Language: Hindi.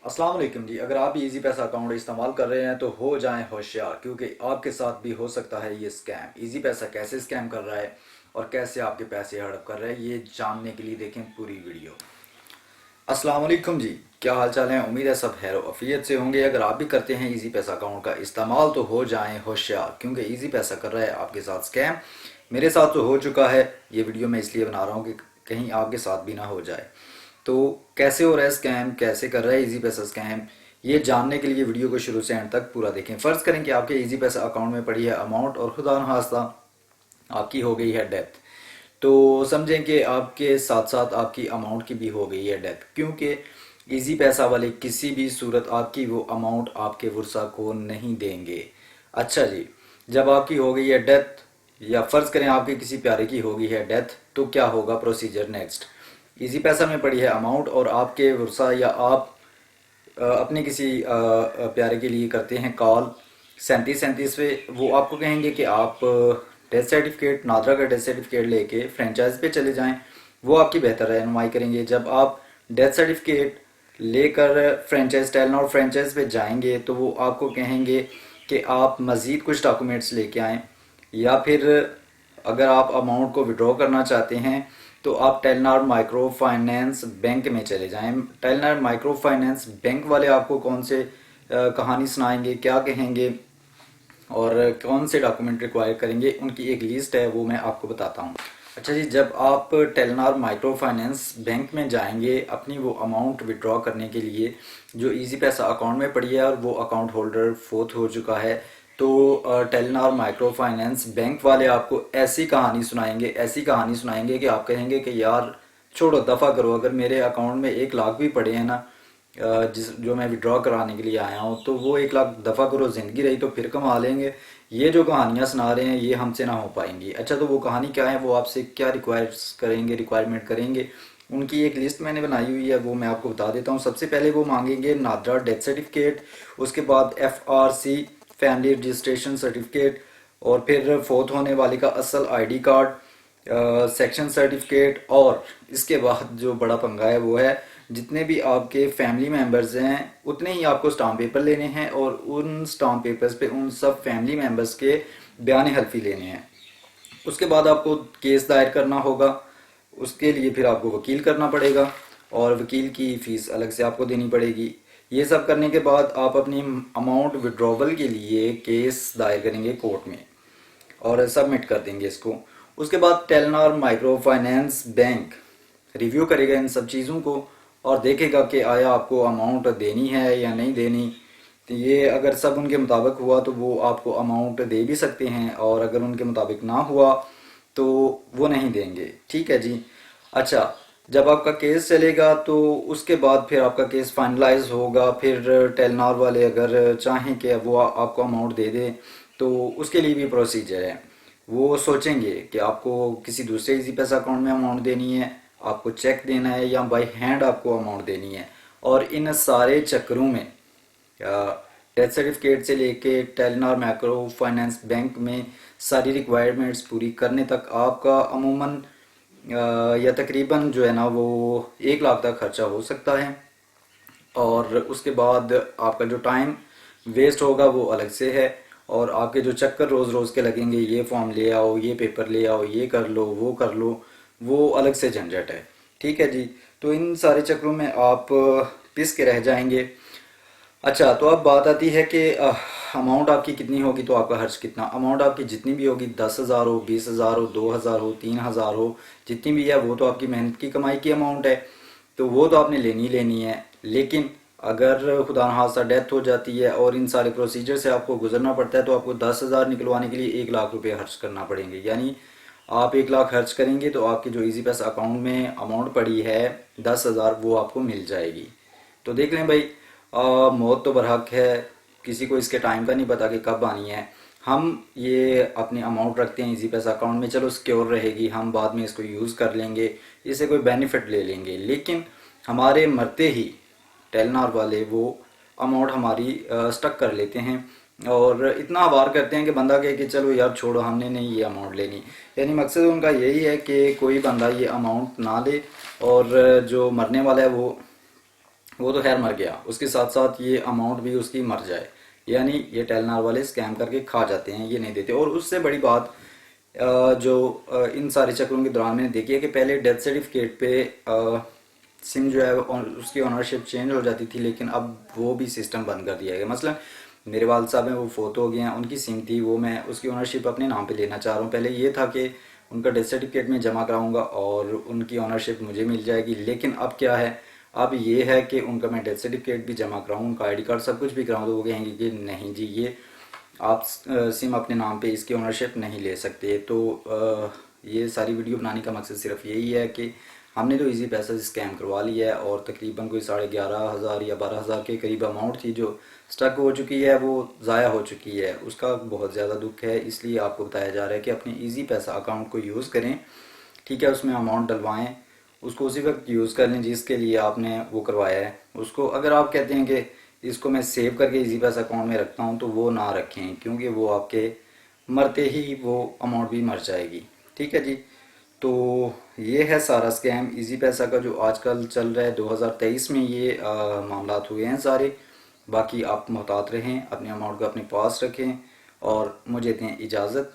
अस्सलाम वालेकुम जी। अगर आप भी इजी पैसा अकाउंट इस्तेमाल कर रहे हैं तो हो जाएं होशियार, क्योंकि आपके साथ भी हो सकता है ये स्कैम। इजी पैसा कैसे स्कैम कर रहा है और कैसे आपके पैसे हड़प कर रहा है, ये जानने के लिए देखें पूरी वीडियो। अस्सलाम वालेकुम जी, क्या हाल चाल है? उम्मीद है सब खैर अफियत से होंगे। अगर आप भी करते हैं इजी पैसा अकाउंट का इस्तेमाल तो हो जाएं होशियार, क्योंकि इजी पैसा कर रहा है आपके साथ स्कैम। मेरे साथ तो हो चुका है। ये वीडियो मैं इसलिए बना रहा हूँ कि कहीं आपके साथ भी ना हो जाए। तो कैसे हो रहा है स्कैम, कैसे कर रहा है इजी पैसा स्कैम, ये जानने के लिए वीडियो को शुरू से एंड तक पूरा देखें। फर्ज करें कि आपके इजी पैसा अकाउंट में पड़ी है अमाउंट और खुदा न खास्ता आपकी हो गई है डेथ। तो समझें कि आपके साथ साथ आपकी अमाउंट की भी हो गई है डेथ, क्योंकि इजी पैसा वाले किसी भी सूरत आपकी वो अमाउंट आपके वर्सा को नहीं देंगे। अच्छा जी, जब आपकी हो गई है डेथ, या फर्ज करें आपके किसी प्यारे की हो गई है डेथ, तो क्या होगा प्रोसीजर नेक्स्ट? इजी पैसा में पड़ी है अमाउंट और आपके वर्सा या आप अपने किसी प्यारे के लिए करते हैं कॉल 3737 पे। वो आपको कहेंगे कि आप डेथ सर्टिफिकेट, नादरा का डेथ सर्टिफिकेट लेके फ्रेंचाइज पे चले जाएं। वो आपकी बेहतर रहनुमाई करेंगे। जब आप डेथ सर्टिफिकेट लेकर फ्रेंचाइज टेलनॉर फ्रेंचाइज पे जाएंगे तो वो आपको कहेंगे कि आप मज़ीद कुछ डॉक्यूमेंट्स लेके आएँ, या फिर अगर आप अमाउंट को विड्रॉ करना चाहते हैं तो आप टेलनार माइक्रो फाइनेंस बैंक में चले जाएं। टेलनार माइक्रो फाइनेंस बैंक वाले आपको कौन से कहानी सुनाएंगे, क्या कहेंगे और कौन से डॉक्यूमेंट रिक्वायर करेंगे, उनकी एक लिस्ट है, वो मैं आपको बताता हूँ। अच्छा जी, जब आप टेलनार माइक्रो फाइनेंस बैंक में जाएंगे अपनी वो अमाउंट विड्रॉ करने के लिए जो इजी पैसा अकाउंट में पड़ी है और वो अकाउंट होल्डर फोत हो चुका है, तो टेलनार माइक्रो फाइनेंस बैंक वाले आपको ऐसी कहानी सुनाएंगे कि आप कहेंगे कि यार छोड़ो, दफ़ा करो। अगर मेरे अकाउंट में 1 लाख भी पड़े हैं ना, जिस जो मैं विड्रॉ कराने के लिए आया हूँ, तो वो 1 लाख दफ़ा करो, ज़िंदगी रही तो फिर कमा लेंगे। ये जो कहानियाँ सुना रहे हैं ये हमसे ना हो पाएंगी। अच्छा, तो वो कहानी क्या है, वो आपसे क्या रिक्वायरमेंट करेंगे, उनकी एक लिस्ट मैंने बनाई हुई है, वो मैं आपको बता देता हूँ। सबसे पहले वो मांगेंगे नादरा डेथ सर्टिफिकेट, उसके बाद FRC फैमिली रजिस्ट्रेशन सर्टिफिकेट, और फिर फोर्थ होने वाले का असल ID कार्ड, सेक्शन सर्टिफिकेट, और इसके बाद जो बड़ा पंगा है वो है जितने भी आपके फैमिली मेंबर्स हैं उतने ही आपको स्टाम्प पेपर लेने हैं, और उन स्टाम्प पेपर्स पे उन सब फैमिली मेंबर्स के बयान हल्फी लेने हैं। उसके बाद आपको केस दायर करना होगा। उसके लिए फिर आपको वकील करना पड़ेगा और वकील की फीस अलग से आपको देनी पड़ेगी। ये सब करने के बाद आप अपनी अमाउंट विड्रॉवल के लिए केस दायर करेंगे कोर्ट में और सबमिट कर देंगे इसको। उसके बाद Telenor micro finance bank review करेगा इन सब चीज़ों को और देखेगा कि आया आपको अमाउंट देनी है या नहीं देनी। तो ये अगर सब उनके मुताबिक हुआ तो वो आपको अमाउंट दे भी सकते हैं, और अगर उनके मुताबिक ना हुआ तो वो नहीं देंगे। ठीक है जी। अच्छा, जब आपका केस चलेगा तो उसके बाद फिर आपका केस फाइनलाइज होगा। फिर टेलनॉर वाले अगर चाहें कि वो आपको अमाउंट दे दे तो उसके लिए भी प्रोसीजर है। वो सोचेंगे कि आपको किसी दूसरे इजी पैसा अकाउंट में अमाउंट देनी है, आपको चेक देना है, या बाई हैंड आपको अमाउंट देनी है। और इन सारे चक्करों में डेथ सर्टिफिकेट से लेके टेलनॉर मैक्रो फाइनेंस बैंक में सारी रिक्वायरमेंट्स पूरी करने तक आपका अमूमन या तकरीबन जो है ना वो 1 लाख तक खर्चा हो सकता है। और उसके बाद आपका जो टाइम वेस्ट होगा वो अलग से है, और आपके जो चक्कर रोज़ रोज़ के लगेंगे, ये फॉर्म ले आओ, ये पेपर ले आओ, ये कर लो, वो अलग से झंझट है। ठीक है जी। तो इन सारे चक्रों में आप पिस के रह जाएंगे। अच्छा, तो अब बात आती है कि अमाउंट आपकी कितनी होगी तो आपका खर्च कितना। अमाउंट आपकी जितनी भी होगी, 10,000 हो, 20,000 हो, 2,000 हो, 3,000 हो, जितनी भी है वो तो आपकी मेहनत की कमाई की अमाउंट है, तो वो तो आपने लेनी लेनी है। लेकिन अगर खुदा न खास्ता डेथ हो जाती है और इन सारे प्रोसीजर से आपको गुजरना पड़ता है तो आपको 10,000 निकलवाने के लिए 1 लाख रुपए खर्च करना पड़ेंगे। यानी आप 1 लाख खर्च करेंगे तो आपकी जो इजी पैसा अकाउंट में अमाउंट पड़ी है 10,000, वो आपको मिल जाएगी। तो देख लें भाई, मौत तो बरहक है, किसी को इसके टाइम का नहीं पता कि कब आनी है। हम ये अपनी अमाउंट रखते हैं इजी पैसा अकाउंट में, चलो सिक्योर रहेगी, हम बाद में इसको यूज़ कर लेंगे, इससे कोई बेनिफिट ले लेंगे। लेकिन हमारे मरते ही टेलनार वाले वो अमाउंट हमारी स्टक कर लेते हैं और इतना आवार करते हैं कि बंदा कहे कि चलो यार छोड़ो, हमने नहीं ये अमाउंट लेनी। यानी मकसद उनका यही है कि कोई बंदा ये अमाउंट ना ले, और जो मरने वाला है वो वो तो खैर मर गया, उसके साथ साथ ये अमाउंट भी उसकी मर जाए। यानी ये टेलनार वाले स्कैम करके खा जाते हैं, ये नहीं देते। और उससे बड़ी बात जो इन सारे चक्रों के दौरान मैंने देखी है कि पहले डेथ सर्टिफिकेट पे सिम जो है उसकी ओनरशिप चेंज हो जाती थी, लेकिन अब वो भी सिस्टम बंद कर दिया गया। मसलन मेरे वाल साहब हैं, वो फोत हो गए हैं, उनकी सिम थी, वो मैं उसकी ओनरशिप अपने नाम पे लेना चाह रहा हूँ। पहले ये था कि उनका डेथ सर्टिफिकेट में जमा कराऊंगा और उनकी ओनरशिप मुझे मिल जाएगी, लेकिन अब क्या है, अब ये है कि उनका मैं डेथ सर्टिफिकेट भी जमा कराऊँ, उनका आईडी कार्ड सब कुछ भी कराऊँ, तो वो कहेंगे कि नहीं जी, ये आप सिम अपने नाम पे इसकी ओनरशिप नहीं ले सकते। तो ये सारी वीडियो बनाने का मकसद सिर्फ यही है कि हमने तो इजी पैसा से स्कैम करवा लिया है, और तकरीबन कोई 11,500 या 12,000 के करीब अमाउंट थी जो स्टक हो चुकी है, वो ज़ाया हो चुकी है। उसका बहुत ज़्यादा दुख है, इसलिए आपको बताया जा रहा है कि अपने इजी पैसा अकाउंट को यूज़ करें। ठीक है, उसमें अमाउंट डलवाएं, उसको उसी वक्त यूज़ कर लें जिसके लिए आपने वो करवाया है उसको। अगर आप कहते हैं कि इसको मैं सेव करके इजी पैसा अकाउंट में रखता हूँ, तो वो ना रखें, क्योंकि वो आपके मरते ही वो अमाउंट भी मर जाएगी। ठीक है जी। तो ये है सारा स्कैम इजी पैसा का जो आजकल चल रहा है, 2023 में ये मामलात हुए हैं सारे। बाकी आप मुहतात रहें, अपने अमाउंट को अपने पास रखें, और मुझे दें इजाज़त।